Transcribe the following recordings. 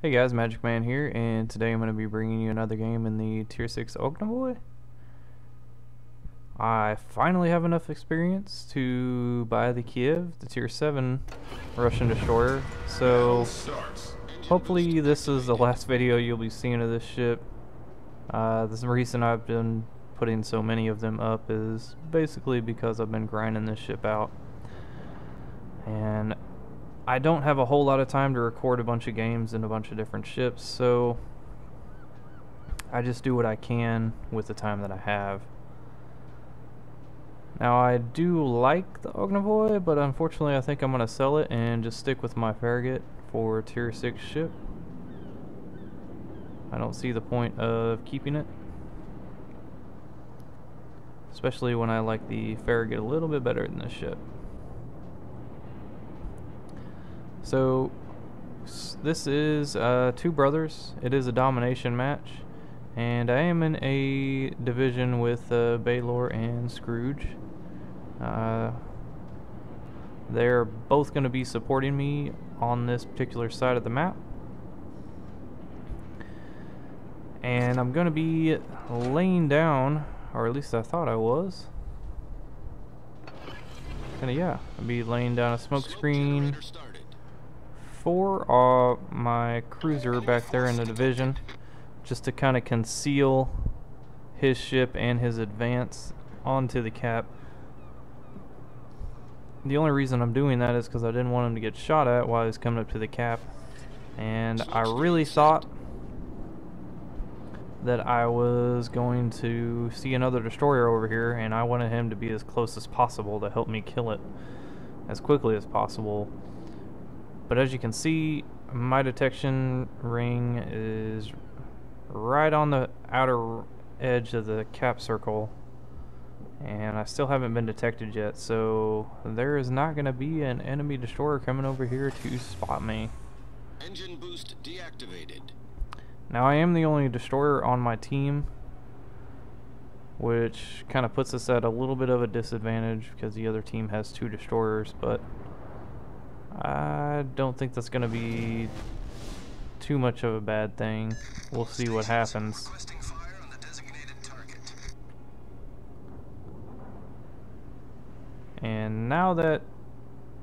Hey guys, Magic Man here, and today I'm going to be bringing you another game in the Tier 6 Ognevoi. I finally have enough experience to buy the Kiev, the Tier 7 Russian destroyer, so hopefully this is the last video you'll be seeing of this ship. The reason I've been putting so many of them up is basically because I've been grinding this ship out. And I don't have a whole lot of time to record a bunch of games and a bunch of different ships, so I just do what I can with the time that I have. Now I do like the Ognevoi, but unfortunately I think I'm going to sell it and just stick with my Farragut for a Tier 6 ship. I don't see the point of keeping it, especially when I like the Farragut a little bit better than this ship. So this is two brothers. It is a domination match, and I am in a division with Baylor and Scrooge. They're both going to be supporting me on this particular side of the map, and I'm going to be laying down, or at least I thought I was. Yeah, I'll be laying down a smoke screen for my cruiser back there in the division, just to kind of conceal his ship and his advance onto the cap. The only reason I'm doing that is because I didn't want him to get shot at while he's coming up to the cap, and I really thought that I was going to see another destroyer over here, and I wanted him to be as close as possible to help me kill it as quickly as possible. But as you can see, my detection ring is right on the outer edge of the cap circle, and I still haven't been detected yet, so there is not going to be an enemy destroyer coming over here to spot me. Engine boost deactivated. Now I am the only destroyer on my team, which kind of puts us at a little bit of a disadvantage because the other team has two destroyers, but I don't think that's going to be too much of a bad thing. We'll see what happens. And now that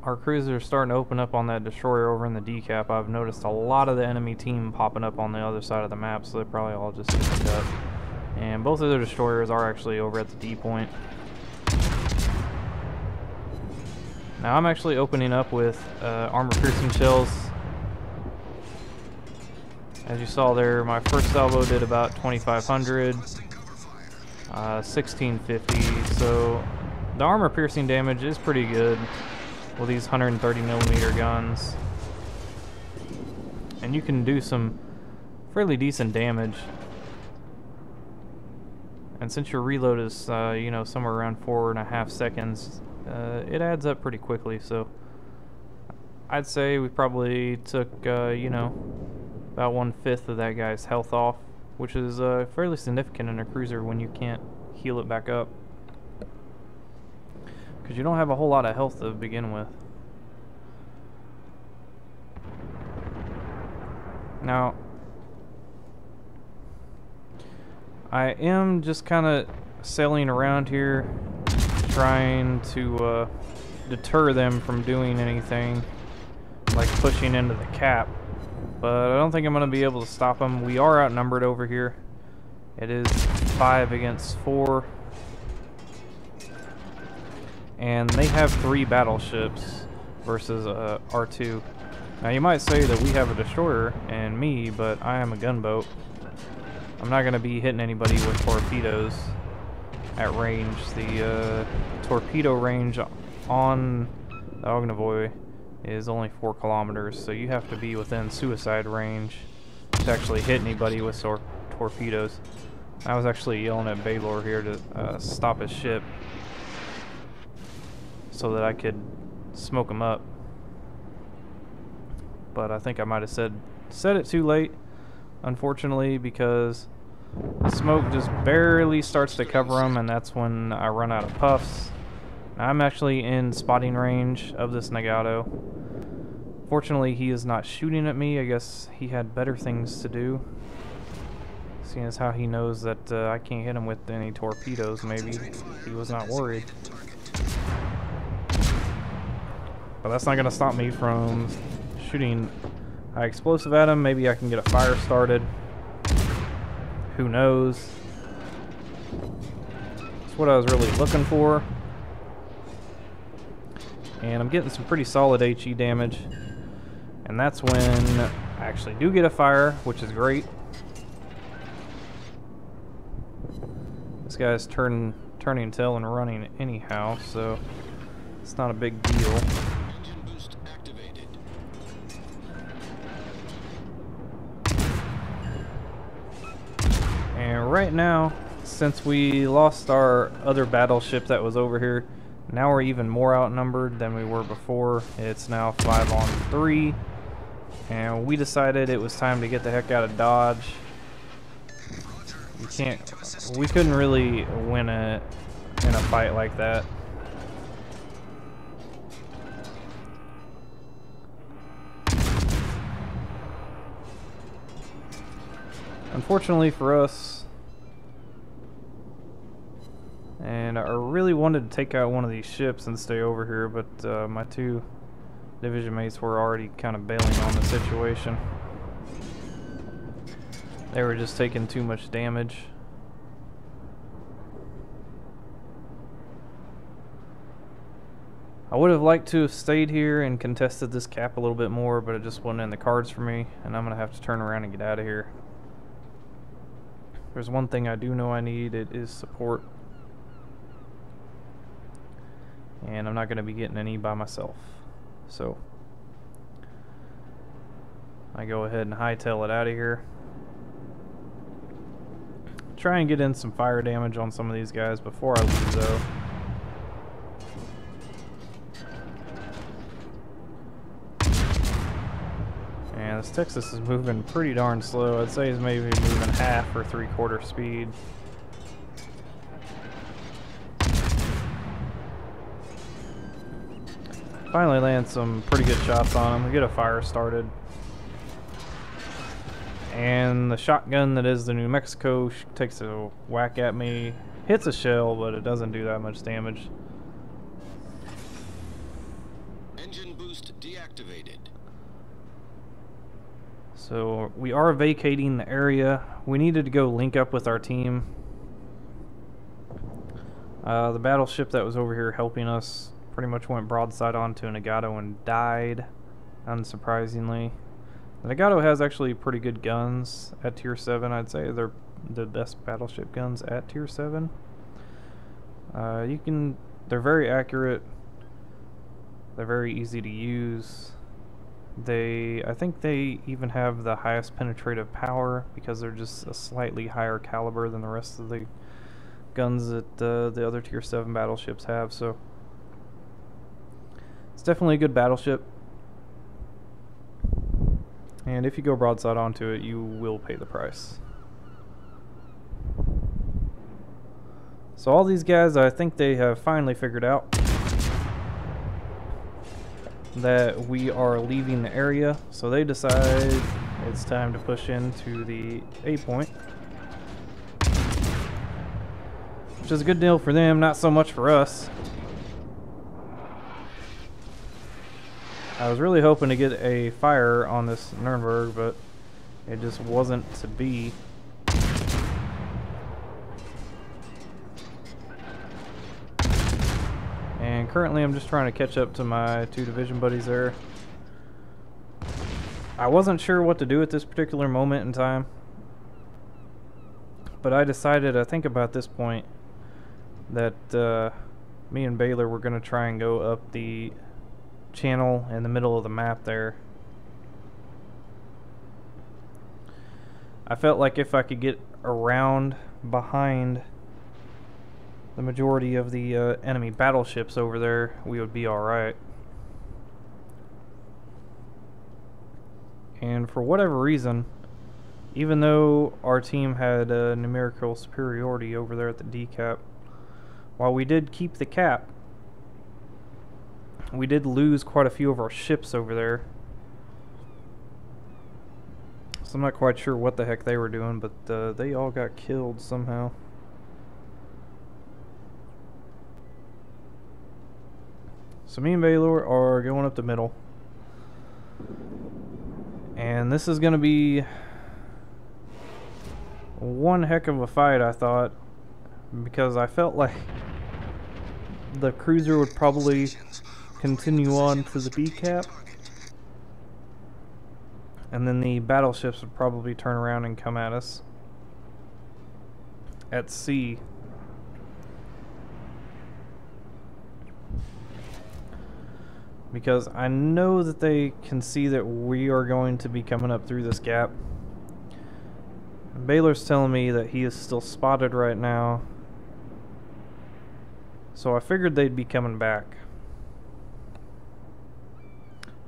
our cruisers are starting to open up on that destroyer over in the decap, I've noticed a lot of the enemy team popping up on the other side of the map, so they probably all just teamed up. And both of their destroyers are actually over at the D point. Now I'm actually opening up with armor-piercing shells. As you saw there, my first salvo did about 2,500, 1,650. So the armor-piercing damage is pretty good with these 130mm guns, and you can do some fairly decent damage. And since your reload is, you know, somewhere around 4.5 seconds. It adds up pretty quickly, so I'd say we probably took, you know, about 1/5 of that guy's health off, which is fairly significant in a cruiser when you can't heal it back up, because you don't have a whole lot of health to begin with. Now, I am just kind of sailing around here, trying to deter them from doing anything like pushing into the cap, but I don't think I'm going to be able to stop them. We are outnumbered over here. It is 5 against 4, and they have 3 battleships versus R2. Now you might say that we have a destroyer and me, but I am a gunboat. I'm not going to be hitting anybody with torpedoes at range. The torpedo range on the Ognevoi is only 4 kilometers, so you have to be within suicide range to actually hit anybody with torpedoes. I was actually yelling at Baylor here to stop his ship so that I could smoke him up, but I think I might have said it too late, unfortunately, because the smoke just barely starts to cover them, and that's when I run out of puffs. Now, I'm actually in spotting range of this Nagato, Fortunately, he is not shooting at me. I guess he had better things to do. Seeing as how he knows that I can't hit him with any torpedoes, maybe he was not worried. But that's not going to stop me from shooting high explosive at him. Maybe I can get a fire started. Who knows? That's what I was really looking for. And I'm getting some pretty solid HE damage. And that's when I actually do get a fire, which is great. This guy's turning tail and running anyhow, so it's not a big deal. Engine boost activated. And right now, since we lost our other battleship that was over here, now we're even more outnumbered than we were before. It's now 5-on-3. And we decided it was time to get the heck out of Dodge. We couldn't really win in a fight like that. Unfortunately for us, and I really wanted to take out one of these ships and stay over here, but my two division mates were already kind of bailing on the situation. They were just taking too much damage. I would have liked to have stayed here and contested this cap a little bit more, but it just wasn't in the cards for me, and I'm going to have to turn around and get out of here. There's one thing I do know I need, it is support. And I'm not going to be getting any by myself. So I go ahead and hightail it out of here. Try and get in some fire damage on some of these guys before I leave though. And this Texas is moving pretty darn slow. I'd say he's maybe moving half or 3/4 speed. Finally land some pretty good shots on him. We get a fire started. And the shotgun that is the New Mexico takes a whack at me. Hits a shell, but it doesn't do that much damage. Engine boost deactivated. So we are vacating the area. We needed to go link up with our team. The battleship that was over here helping us pretty much went broadside onto a Nagato and died, unsurprisingly. The Nagato has actually pretty good guns at tier 7. I'd say they're the best battleship guns at tier 7. They're very accurate. They're very easy to use. I think they even have the highest penetrative power because they're just a slightly higher caliber than the rest of the guns that the other tier 7 battleships have. So it's definitely a good battleship. And if you go broadside onto it, you will pay the price. So all these guys, I think they have finally figured out that we are leaving the area. So they decide it's time to push into the A point. Which is a good deal for them, not so much for us. I was really hoping to get a fire on this Nuremberg, but it just wasn't to be. And currently I'm just trying to catch up to my two division buddies there. I wasn't sure what to do at this particular moment in time, but I decided, I think about this point, that me and Baylor were going to try and go up the channel in the middle of the map there. I felt like if I could get around behind the majority of the enemy battleships over there, we would be alright. And for whatever reason, even though our team had numerical superiority over there at the D cap, while we did keep the cap, we did lose quite a few of our ships over there. So I'm not quite sure what the heck they were doing, but they all got killed somehow. So me and Baylor are going up the middle. And this is going to be one heck of a fight, I thought. Because I felt like the cruiser would probably continue on to the B cap. And then the battleships would probably turn around and come at us at sea. Because I know that they can see that we are going to be coming up through this gap. Baylor's telling me that he is still spotted right now. So I figured they'd be coming back.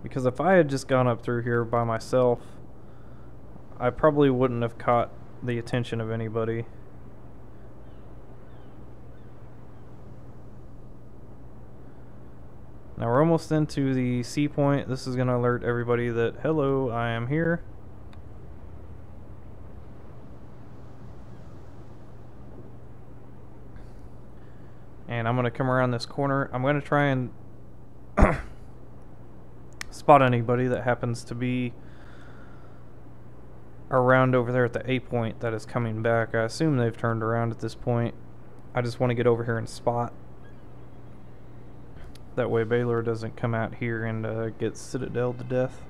Because if I had just gone up through here by myself, I probably wouldn't have caught the attention of anybody. Now we're almost into the sea point. This is going to alert everybody that, hello, I am here. And I'm going to come around this corner. I'm going to try and spot anybody that happens to be around over there at the A point that is coming back. I assume they've turned around at this point. I just want to get over here and spot. That way Baylor doesn't come out here and get citadel to death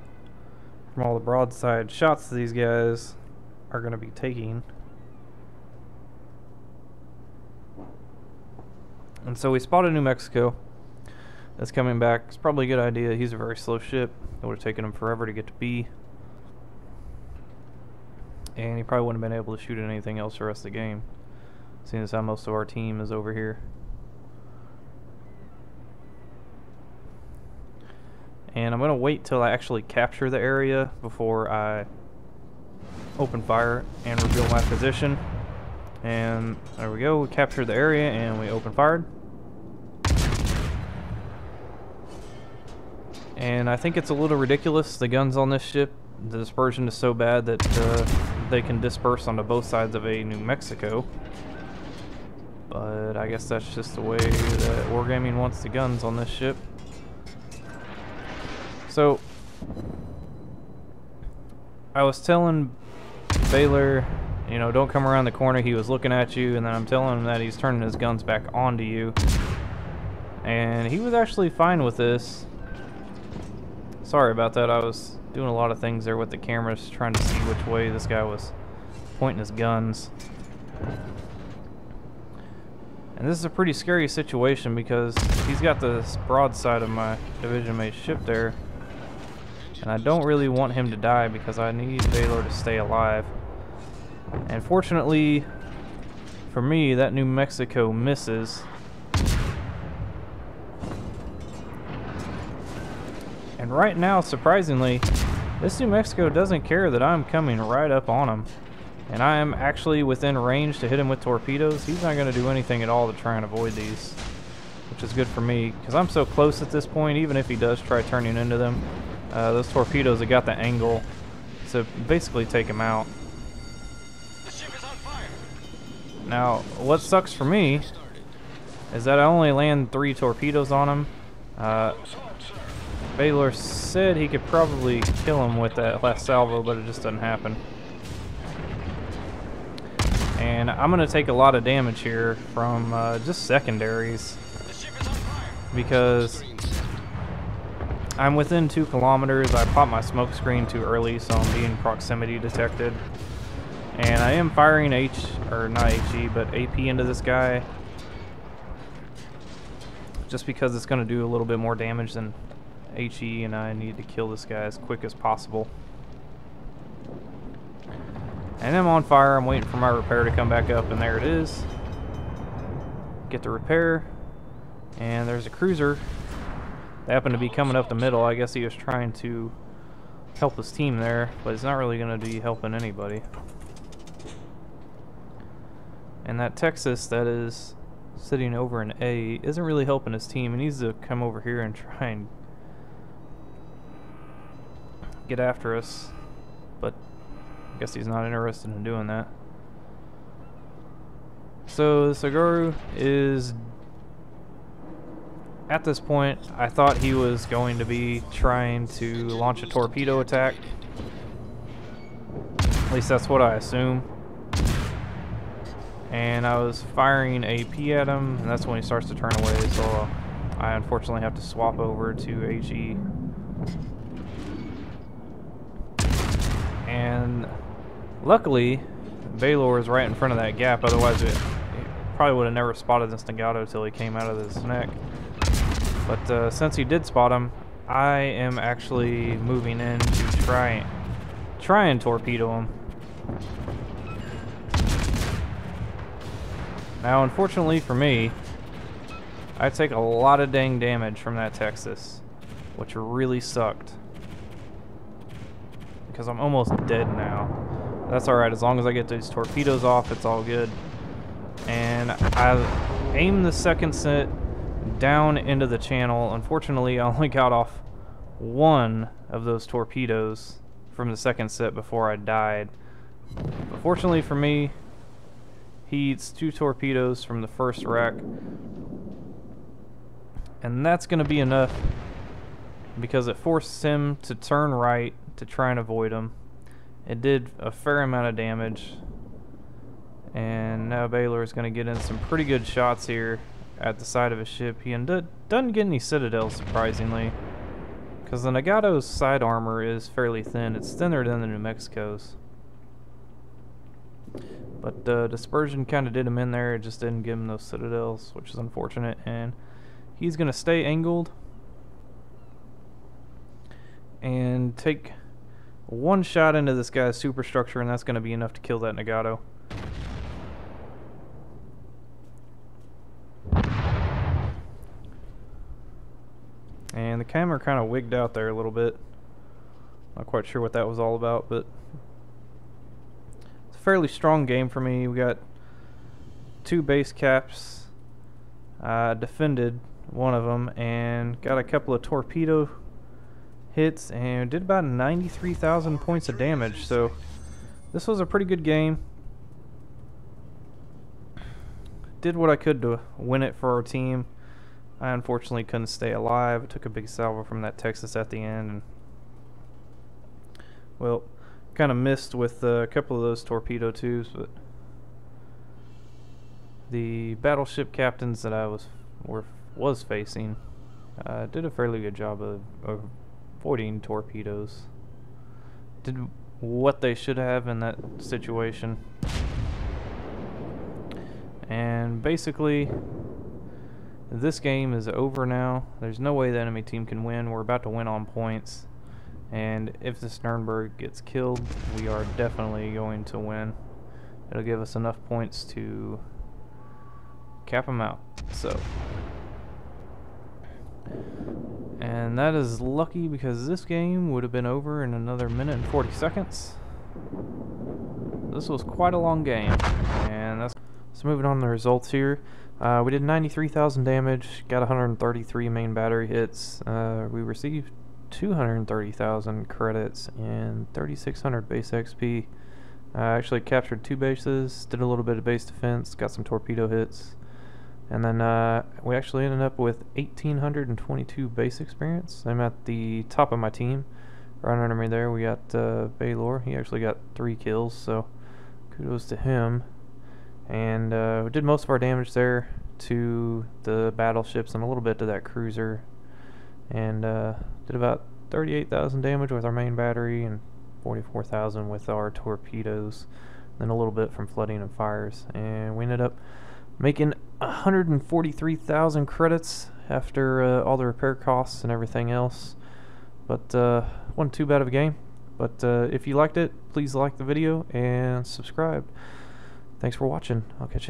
from all the broadside shots these guys are going to be taking. And so we spotted New Mexico that's coming back. It's probably a good idea. He's a very slow ship. It would have taken him forever to get to B. And he probably wouldn't have been able to shoot at anything else the rest of the game, seeing as how most of our team is over here. And I'm going to wait till I actually capture the area before I open fire and reveal my position. And there we go, we captured the area and we open fired. And I think it's a little ridiculous, the guns on this ship. The dispersion is so bad that they can disperse onto both sides of a New Mexico. But I guess that's just the way that Wargaming wants the guns on this ship. So, I was telling Baylor, you know, don't come around the corner. He was looking at you, and then I'm telling him that he's turning his guns back onto you. And he was actually fine with this. Sorry about that. I was doing a lot of things there with the cameras, trying to see which way this guy was pointing his guns. And this is a pretty scary situation because he's got the broadside of my division mate ship there. And I don't really want him to die because I need Baylor to stay alive. And fortunately for me, that New Mexico misses. And right now, surprisingly, this New Mexico doesn't care that I'm coming right up on him. And I am actually within range to hit him with torpedoes. He's not going to do anything at all to try and avoid these, which is good for me because I'm so close at this point. Even if he does try turning into them, those torpedoes have got the angle to basically take him out. The ship is on fire. Now, what sucks for me is that I only land 3 torpedoes on him. Baylor said he could probably kill him with that last salvo, but it just doesn't happen. And I'm going to take a lot of damage here from just secondaries because I'm within 2 kilometers. I popped my smoke screen too early, so I'm being proximity detected. And I am firing not HE, but AP into this guy just because it's going to do a little bit more damage than HE, and I need to kill this guy as quick as possible. And I'm on fire. I'm waiting for my repair to come back up, and there it is. Get the repair, and there's a cruiser. They happen to be coming up the middle. I guess he was trying to help his team there, but he's not really going to be helping anybody. And that Texas that is sitting over in A isn't really helping his team. He needs to come over here and try and get after us, but guess he's not interested in doing that. So Sagaru is, at this point, I thought he was going to be trying to launch a torpedo attack. At least that's what I assume. And I was firing AP at him, and that's when he starts to turn away, so I unfortunately have to swap over to HE. And luckily, Baylor is right in front of that gap, otherwise it probably would have never spotted this Nagato until he came out of this neck. But since he did spot him, I am actually moving in to try and torpedo him. Now, unfortunately for me, I take a lot of dang damage from that Texas, which really sucked. Because I'm almost dead now. That's alright, as long as I get these torpedoes off, it's all good. And I aimed the second set down into the channel. Unfortunately, I only got off one of those torpedoes from the second set before I died. But fortunately for me, he eats 2 torpedoes from the first rack, and that's going to be enough because it forced him to turn right to try and avoid him. It did a fair amount of damage, and now Baylor is going to get in some pretty good shots here at the side of his ship. He doesn't get any citadels, surprisingly, because the Nagato's side armor is fairly thin. It's thinner than the New Mexico's. But dispersion kind of did him in there. It just didn't give him those citadels, which is unfortunate. And he's going to stay angled and take one shot into this guy's superstructure, and that's going to be enough to kill that Nagato. And the camera kind of wigged out there a little bit. Not quite sure what that was all about, but fairly strong game for me. We got 2 base caps. Defended one of them and got a couple of torpedo hits and did about 93,000 points of damage. So this was a pretty good game. Did what I could to win it for our team. I unfortunately couldn't stay alive. I took a big salvo from that Texas at the end, and well, kind of missed with a couple of those torpedo tubes, but the battleship captains that I was facing did a fairly good job of avoiding torpedoes. Did what they should have in that situation. And basically, this game is over now. There's no way the enemy team can win. We're about to win on points. And if the Sternberg gets killed, we are definitely going to win. It'll give us enough points to cap them out. So, and that is lucky because this game would have been over in another minute and 40 seconds. This was quite a long game, and that's so. Moving on to the results here. We did 93,000 damage, got 133 main battery hits. We received 230,000 credits and 3,600 base XP. Actually captured 2 bases, did a little bit of base defense, got some torpedo hits, and then we actually ended up with 1,822 base experience. I'm at the top of my team. Right under me there we got Baylor. He actually got 3 kills, so kudos to him. And we did most of our damage there to the battleships and a little bit to that cruiser. And did about 38,000 damage with our main battery and 44,000 with our torpedoes. Then a little bit from flooding and fires. And we ended up making 143,000 credits after all the repair costs and everything else. But wasn't too bad of a game. But if you liked it, please like the video and subscribe. Thanks for watching. I'll catch you.